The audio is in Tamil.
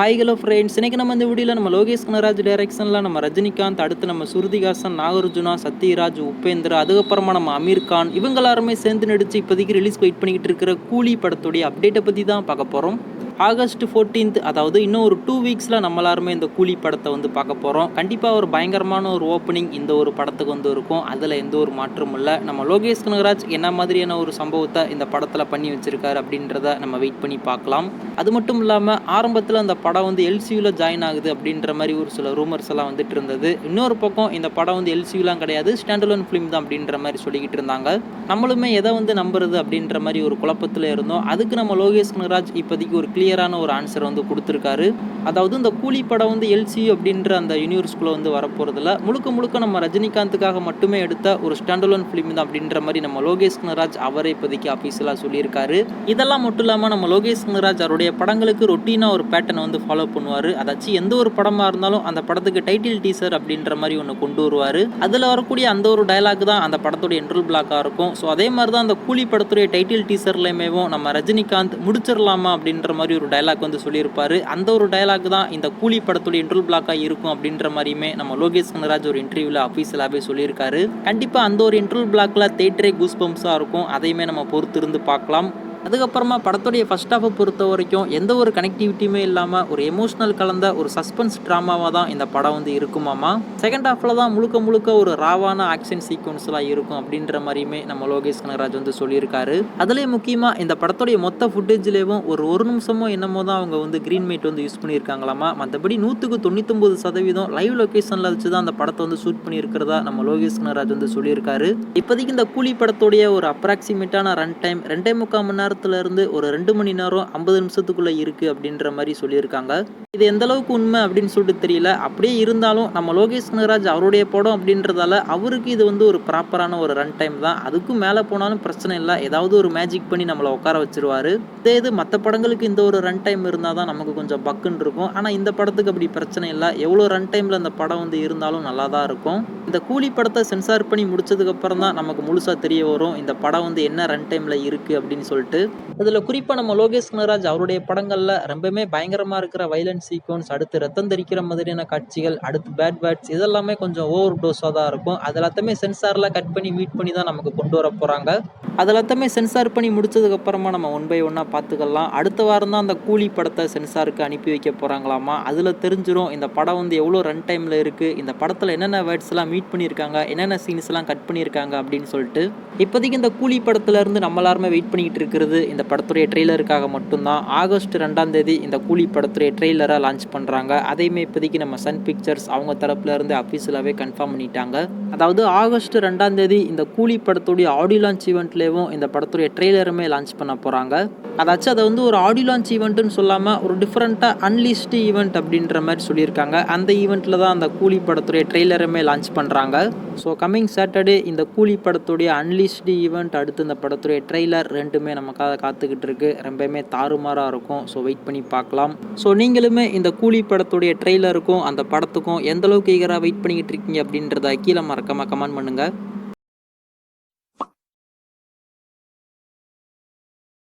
ஹாய் ஹலோ ஃப்ரெண்ட்ஸ், இன்னைக்கு நம்ம இந்த வீடியோவில் நம்ம லோகேஷ் கனகராஜ் டைரக்ஷனில் நம்ம ரஜினிகாந்த், அடுத்து நம்ம ஸ்ருதிஹாசன், நாகார்ஜுனா, சத்யராஜ், உபேந்திரா, அதுக்கப்புறமா நம்ம அமீர் கான் இவங்க எல்லாருமே சேர்ந்து நடித்து இப்போதைக்கு ரிலீஸ் வெயிட் பண்ணிக்கிட்டு இருக்கிற கூலி படத்துடைய அப்டேட்டை பற்றி தான் பார்க்க போகிறோம். ஆகஸ்ட் 14th, அதாவது இன்னும் ஒரு 2 வீக்ஸில் நம்ம எல்லாருமே இந்த கூலி படத்தை வந்து பார்க்க போகிறோம். கண்டிப்பாக ஒரு பயங்கரமான ஒரு ஓப்பனிங் இந்த ஒரு படத்துக்கு வந்து இருக்கும். அதில் எந்த ஒரு மாற்றமும் இல்லை. நம்ம லோகேஷ் கனகராஜ் என்ன மாதிரியான ஒரு சம்பவத்தை இந்த படத்தில் பண்ணி வச்சிருக்காரு அப்படின்றத நம்ம வெயிட் பண்ணி பார்க்கலாம். அது மட்டும் இல்லாமல் ஆரம்பத்தில் அந்த படம் வந்து எல்சியூவில் ஜாயின் ஆகுது அப்படின்ற மாதிரி ஒரு சில ரூமர்ஸ் எல்லாம் வந்துட்டு இருந்தது. இன்னொரு பக்கம் இந்த படம் வந்து எல்சியூலாம் கிடையாது, ஸ்டாண்டலோன் ஃபிலிம் தான் அப்படின்ற மாதிரி சொல்லிக்கிட்டு இருந்தாங்க. நம்மளுமே எதை வந்து நம்புறது அப்படின்ற மாதிரி ஒரு குழப்பத்தில் இருந்தோம். அதுக்கு நம்ம லோகேஷ் கனகராஜ் இப்போதைக்கு ஒரு கிளியரான ஒரு ஆன்சர் வந்து கொடுத்துருக்காரு. அதாவது இந்த கூலி படம் வந்து எல்சியூ அப்படின்ற அந்த யூனிவர்ஸ்குள்ளே வந்து வரப்போகிறதுல முழுக்க நம்ம ரஜினிகாந்துக்காக மட்டுமே எடுத்த ஒரு ஸ்டாண்டலோன் ஃபிலிம் தான் அப்படின்ற மாதிரி நம்ம லோகேஷ் கனகராஜ் அவரே இப்போதைக்கு அஃபீஷியலாக சொல்லியிருக்காரு. இதெல்லாம் மட்டும் இல்லாமல் நம்ம லோகேஷ் கனகராஜ் அவருடைய படங்களுக்கு ரொட்டீனாக ஒரு பேட்டர்னை வந்து ஃபாலோ பண்ணுவார். அதாச்சும் எந்த ஒரு படமாக இருந்தாலும் அந்த படத்துக்கு டைட்டில் டீசர் அப்படின்ற மாதிரி ஒன்று கொண்டு வருவார். அதில் வரக்கூடிய அந்த ஒரு டயலாக் தான் அந்த படத்துடைய இன்ட்ரோல் பிளாக்காக இருக்கும். ஸோ அதே மாதிரி தான் அந்த கூலி படத்துடைய டைட்டில் டீசர்லையுமே நம்ம ரஜினிகாந்த் முடிச்சிடலாமா அப்படின்ற மாதிரி ஒரு டயலாக் வந்து சொல்லியிருப்பாரு. அந்த ஒரு டயலாக் தான் இந்த கூலி படத்துடைய இன்ட்ரோல் பிளாக்காக இருக்கும் அப்படின்ற மாதிரியுமே நம்ம லோகேஷ் கனகராஜ் ஒரு இன்டர்வியூவில் அஃபீஷியலாகவே சொல்லியிருக்காரு. கண்டிப்பாக அந்த ஒரு இன்ட்ரோல் பிளாக்ல தேட்டரே கூஸ் பம்ப்ஸாக இருக்கும். அதையுமே நம்ம பொறுத்து இருந்து பார்க்கலாம். அதுக்கப்புறமா படத்துடைய ஃபர்ஸ்ட் ஹாஃபை பொறுத்த வரைக்கும் எந்த ஒரு கனெக்டிவிட்டியுமே இல்லாமல் ஒரு எமோஷனல் கலந்த ஒரு சஸ்பென்ஸ் ட்ராமாவாக தான் இந்த படம் வந்து இருக்குமாமா. செகண்ட் ஹாஃபில் தான் முழுக்க ஒரு ராவான ஆக்ஷன் சீக்வன்ஸ்லாம் இருக்கும் அப்படின்ற மாதிரியுமே நம்ம லோகேஷ் கனகராஜ் வந்து சொல்லியிருக்காரு. அதுலேயே முக்கியமாக இந்த படத்துடைய மொத்த ஃபுட்டேஜ்லேயும் ஒரு நிமிஷமோ என்னமோ தான் அவங்க வந்து க்ரீன் மைட் வந்து யூஸ் பண்ணியிருக்காங்களாமா. மற்றபடி 99% லைவ் லொக்கேஷனில் வச்சு தான் அந்த படத்தை வந்து ஷூட் பண்ணியிருக்கிறதா நம்ம லோகேஷ் கனகராஜ் வந்து சொல்லியிருக்காரு. இப்போதைக்கு இந்த கூலி படத்துடைய ஒரு அப்ராக்சிமேட்டான ரன் டைம் 2.25 மணி நேரத்துல இருந்து ஒரு 2 மணி நேரம் 50 நிமிஷத்துக்குள்ள இருக்கு அப்படின்ற மாதிரி சொல்லியிருக்காங்க. இது எந்த அளவுக்கு உண்மை அப்படின்னு சொல்லிட்டு தெரியல. அப்படியே இருந்தாலும் நம்ம லோகேஷ் கனகராஜ் அவருடைய படம் அப்படின்றதால அவருக்கு இது வந்து ஒரு ப்ராப்பரான ஒரு ரன் டைம் தான். அதுக்கும் மேலே போனாலும் பிரச்சனை இல்லை, ஏதாவது ஒரு மேஜிக் பண்ணி நம்மளை உட்கார வச்சிருவாரு. இதே இது மற்ற படங்களுக்கு இந்த ஒரு ரன் டைம் இருந்தால் தான் நமக்கு கொஞ்சம் பக்குன்னு இருக்கும். ஆனால் இந்த படத்துக்கு அப்படி பிரச்சனை இல்லை. எவ்வளோ ரன் டைமில் அந்த படம் வந்து இருந்தாலும் நல்லா தான் இருக்கும். இந்த கூலி படத்தை சென்சார் பண்ணி முடிச்சதுக்கு அப்புறம் தான் நமக்கு முழுசாக தெரிய வரும் இந்த படம் வந்து என்ன ரன் டைமில் இருக்குது அப்படின்னு சொல்லிட்டு. இதில் குறிப்பாக நம்ம லோகேஷ் கனகராஜ் அவருடைய படங்களில் ரொம்பவுமே பயங்கரமாக இருக்கிற வைலன்ஸ் சீக்வன்ஸ், அடுத்து ரத்தம் தெரிக்கிற மாதிரியான காட்சிகள், அடுத்து பேட் வேர்ட்ஸ் இதெல்லாமே கொஞ்சம் ஓவர் டோஸாக தான் இருக்கும். அது எல்லாத்தையுமே சென்சாரில் கட் பண்ணி மீட் பண்ணி தான் நமக்கு கொண்டு வர போகிறாங்க. அது எல்லாத்தையுமே சென்சார் பண்ணி முடிச்சதுக்கு அப்புறமா நம்ம 1 by 1 பார்த்துக்கலாம். அடுத்த வாரம் தான் அந்த கூலி படத்தை சென்சாருக்கு அனுப்பி வைக்க போகிறாங்களாமா. அதில் தெரிஞ்சிடும் இந்த படம் வந்து எவ்வளோ ரன் டைமில் இருக்குது, இந்த படத்தில் என்னென்ன வேர்ட்ஸ்லாம் மீட் பண்ணியிருக்காங்க, என்னென்ன சீன்ஸ்லாம் கட் பண்ணியிருக்காங்க அப்படின்னு சொல்லிட்டு. இப்போதைக்கு இந்த கூலி படத்துலேருந்து நம்ம எல்லாருமே வெயிட் பண்ணிக்கிட்டு இருக்கிறது இந்த படத்துடைய ட்ரெய்லருக்காக மட்டும்தான். ஆகஸ்ட் 2ஆம் தேதி இந்த கூலி படத்துடைய ட்ரெய்லரை லான்ச் பண்ணுறாங்க. அதையுமே இப்போதைக்கு நம்ம சன் பிக்சர்ஸ் அவங்க தரப்புல இருந்து அஃபீஷியலாகவே கன்ஃபார்ம் பண்ணிட்டாங்க. அதாவது ஆகஸ்ட் 2ஆம் தேதி இந்த கூலி படத்துடைய ஆடியோ லான்ச் ஈவெண்ட்லேயும் இந்த படத்துடைய ட்ரெய்லருமே லான்ச் பண்ண போகிறாங்க. அதாச்சும் அதை வந்து ஒரு ஆடியோ லான்ச் ஈவெண்ட்டுன்னு சொல்லாமல் ஒரு டிஃப்ரெண்ட்டாக அன்லிஸ்ட் ஈவெண்ட் அப்படின்ற மாதிரி சொல்லியிருக்காங்க. அந்த ஈவெண்ட்டில் தான் அந்த கூலி படத்துடைய ட்ரெய்லருமே லான்ச் பண்ணுறாங்க. ஸோ கம்மிங் சாட்டர்டே இந்த கூலி படத்துடைய அன்லிஸ்ட் ஈவெண்ட், அடுத்து இந்த படத்துடைய ட்ரெய்லர் ரெண்டுமே நமக்காக காத்துக்கிட்டு இருக்கு. ரொம்பவுமே தாறுமாறாக இருக்கும். ஸோ வெயிட் பண்ணி பார்க்கலாம். ஸோ நீங்களுமே இந்த கூலி படத்துடைய ட்ரெய்லருக்கும் அந்த படத்துக்கும் எந்த அளவுக்கு ஈகராக வெயிட் பண்ணிக்கிட்டு இருக்கீங்க அப்படின்றத கீழே மறக்காம கமெண்ட் பண்ணுங்கள்.